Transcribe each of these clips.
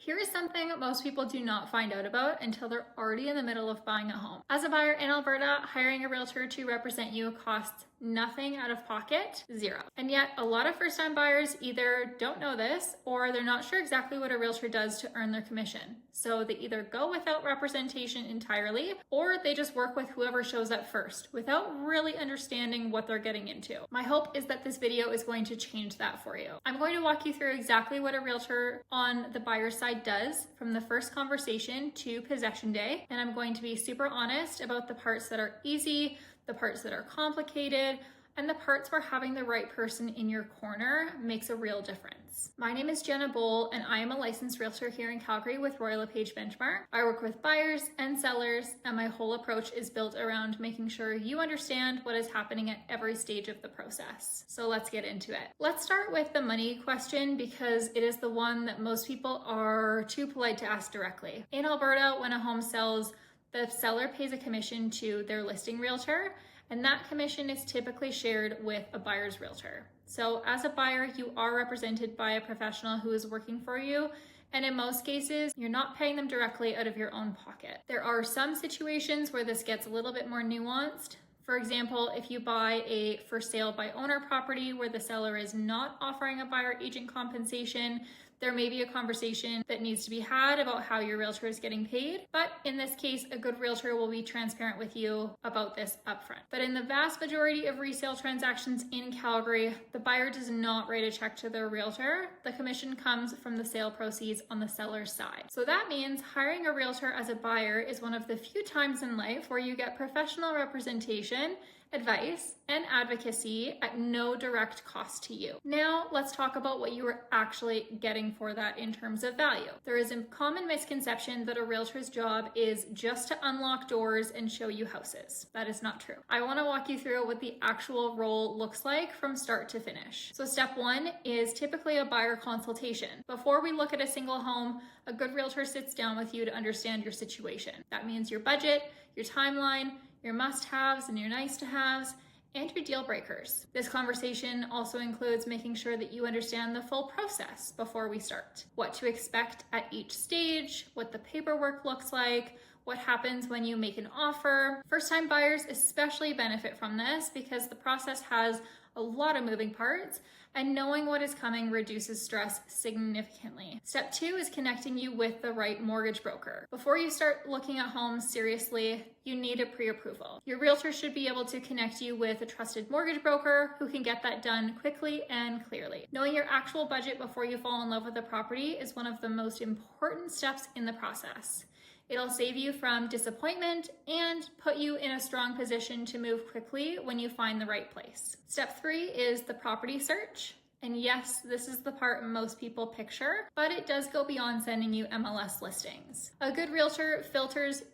Here is something most people do not find out about until they're already in the middle of buying a home. As a buyer in Alberta, hiring a realtor to represent you costs nothing out of pocket, zero. And yet a lot of first-time buyers either don't know this or they're not sure exactly what a realtor does to earn their commission. So they either go without representation entirely or they just work with whoever shows up first without really understanding what they're getting into. My hope is that this video is going to change that for you. I'm going to walk you through exactly what a realtor on the buyer's side does from the first conversation to possession day, and I'm going to be super honest about the parts that are easy, the parts that are complicated, and the parts where having the right person in your corner makes a real difference. My name is Jenna Bole, and I am a licensed realtor here in Calgary with Royal LePage Benchmark. I work with buyers and sellers, and my whole approach is built around making sure you understand what is happening at every stage of the process. So let's get into it. Let's start with the money question because it is the one that most people are too polite to ask directly. In Alberta, when a home sells, the seller pays a commission to their listing realtor, and that commission is typically shared with a buyer's realtor. So as a buyer, you are represented by a professional who is working for you, and in most cases, you're not paying them directly out of your own pocket. There are some situations where this gets a little bit more nuanced. For example, if you buy a for sale by owner property where the seller is not offering a buyer agent compensation, there may be a conversation that needs to be had about how your realtor is getting paid. But in this case, a good realtor will be transparent with you about this upfront. But in the vast majority of resale transactions in Calgary, the buyer does not write a check to their realtor. The commission comes from the sale proceeds on the seller's side. So that means hiring a realtor as a buyer is one of the few times in life where you get professional representation, advice, and advocacy at no direct cost to you. Now, let's talk about what you are actually getting for that in terms of value. There is a common misconception that a realtor's job is just to unlock doors and show you houses. That is not true. I want to walk you through what the actual role looks like from start to finish. So step one is typically a buyer consultation. Before we look at a single home, a good realtor sits down with you to understand your situation. That means your budget, your timeline, your must-haves and your nice-to-haves, and your deal breakers. This conversation also includes making sure that you understand the full process before we start. What to expect at each stage, what the paperwork looks like, what happens when you make an offer. First-time buyers especially benefit from this because the process has a lot of moving parts, and knowing what is coming reduces stress significantly. Step two is connecting you with the right mortgage broker. Before you start looking at homes seriously, you need a pre-approval. Your realtor should be able to connect you with a trusted mortgage broker who can get that done quickly and clearly. Knowing your actual budget before you fall in love with a property is one of the most important steps in the process. It'll save you from disappointment and put you in a strong position to move quickly when you find the right place. Step three is the property search. And yes, this is the part most people picture, but it does go beyond sending you MLS listings. A good realtor filters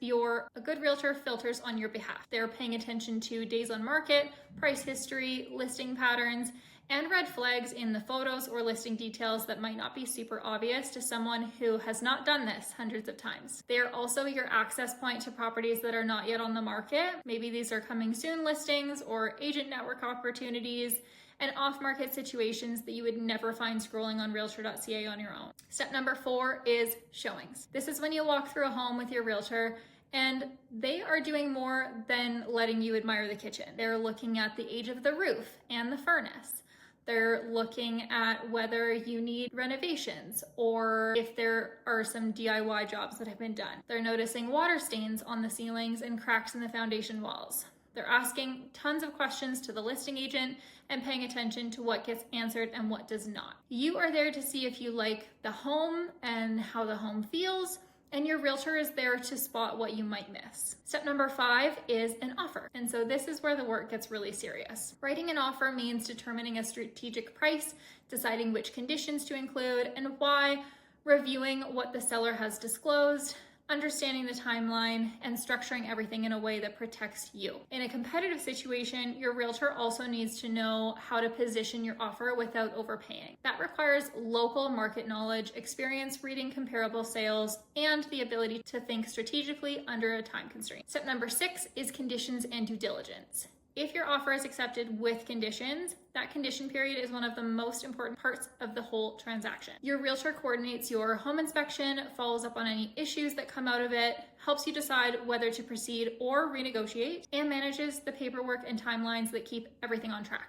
on your behalf. They're paying attention to days on market, price history, listing patterns, and red flags in the photos or listing details that might not be super obvious to someone who has not done this hundreds of times. They are also your access point to properties that are not yet on the market. Maybe these are coming soon listings or agent network opportunities and off-market situations that you would never find scrolling on realtor.ca on your own. Step number four is showings. This is when you walk through a home with your realtor and they are doing more than letting you admire the kitchen. They're looking at the age of the roof and the furnace. They're looking at whether you need renovations or if there are some DIY jobs that have been done. They're noticing water stains on the ceilings and cracks in the foundation walls. They're asking tons of questions to the listing agent and paying attention to what gets answered and what does not. You are there to see if you like the home and how the home feels, and your realtor is there to spot what you might miss. Step number five is an offer. And so this is where the work gets really serious. Writing an offer means determining a strategic price, deciding which conditions to include and why, reviewing what the seller has disclosed, understanding the timeline, and structuring everything in a way that protects you. In a competitive situation, your realtor also needs to know how to position your offer without overpaying. That requires local market knowledge, experience reading comparable sales, and the ability to think strategically under a time constraint. Step number six is conditions and due diligence. If your offer is accepted with conditions, that condition period is one of the most important parts of the whole transaction. Your realtor coordinates your home inspection, follows up on any issues that come out of it, helps you decide whether to proceed or renegotiate, and manages the paperwork and timelines that keep everything on track.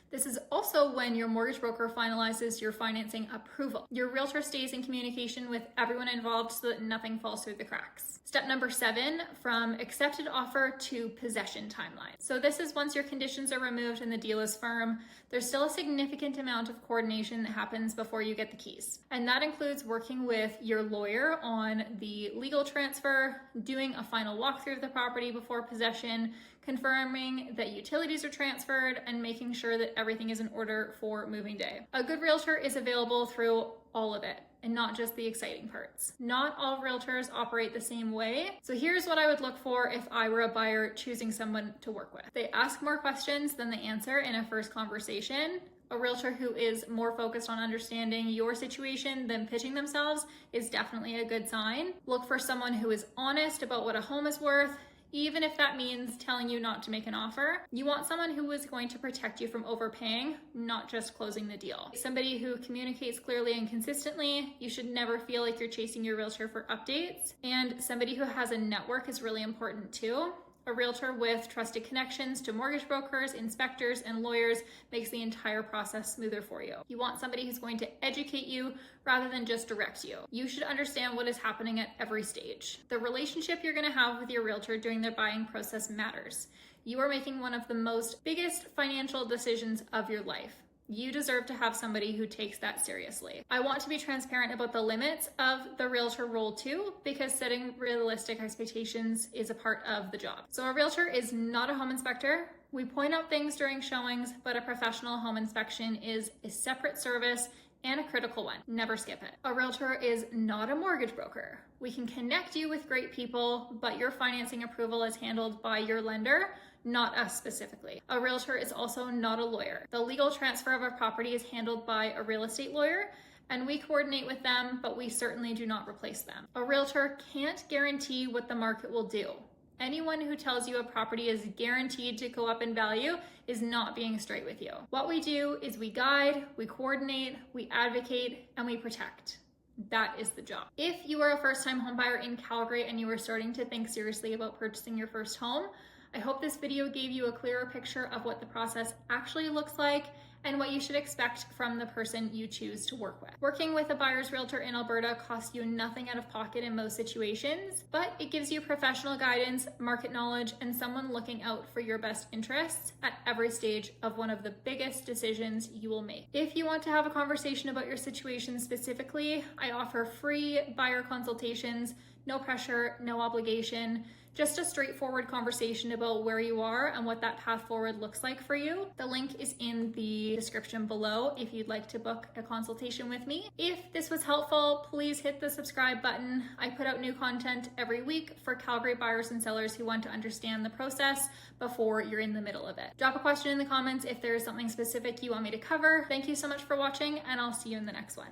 This is also when your mortgage broker finalizes your financing approval. Your realtor stays in communication with everyone involved so that nothing falls through the cracks. Step number 7, from accepted offer to possession timeline. So this is once your conditions are removed and the deal is firm. There's still a significant amount of coordination that happens before you get the keys. And that includes working with your lawyer on the legal transfer, doing a final walkthrough of the property before possession, confirming that utilities are transferred, and making sure that everything is in order for moving day. A good realtor is available through all of it, and not just the exciting parts. Not all realtors operate the same way. So here's what I would look for if I were a buyer choosing someone to work with. They ask more questions than they answer in a first conversation. A realtor who is more focused on understanding your situation than pitching themselves is definitely a good sign. Look for someone who is honest about what a home is worth, even if that means telling you not to make an offer. You want someone who is going to protect you from overpaying, not just closing the deal. Somebody who communicates clearly and consistently. You should never feel like you're chasing your realtor for updates. And somebody who has a network is really important too. A realtor with trusted connections to mortgage brokers, inspectors, and lawyers makes the entire process smoother for you. You want somebody who's going to educate you rather than just direct you. You should understand what is happening at every stage. The relationship you're going to have with your realtor during their buying process matters. You are making one of the biggest financial decisions of your life. You deserve to have somebody who takes that seriously. I want to be transparent about the limits of the realtor role too, because setting realistic expectations is a part of the job. So a realtor is not a home inspector. We point out things during showings, but a professional home inspection is a separate service and a critical one. Never skip it. A realtor is not a mortgage broker. We can connect you with great people, but your financing approval is handled by your lender, not us specifically. A realtor is also not a lawyer. The legal transfer of a property is handled by a real estate lawyer, and we coordinate with them, but we certainly do not replace them. A realtor can't guarantee what the market will do. Anyone who tells you a property is guaranteed to go up in value is not being straight with you. What we do is we guide, we coordinate, we advocate, and we protect. That is the job. If you are a first-time homebuyer in Calgary and you are starting to think seriously about purchasing your first home, I hope this video gave you a clearer picture of what the process actually looks like and what you should expect from the person you choose to work with. Working with a buyer's realtor in Alberta costs you nothing out of pocket in most situations, but it gives you professional guidance, market knowledge, and someone looking out for your best interests at every stage of one of the biggest decisions you will make. If you want to have a conversation about your situation specifically, I offer free buyer consultations, no pressure, no obligation. Just a straightforward conversation about where you are and what that path forward looks like for you. The link is in the description below if you'd like to book a consultation with me. If this was helpful, please hit the subscribe button. I put out new content every week for Calgary buyers and sellers who want to understand the process before you're in the middle of it. Drop a question in the comments if there is something specific you want me to cover. Thank you so much for watching, and I'll see you in the next one.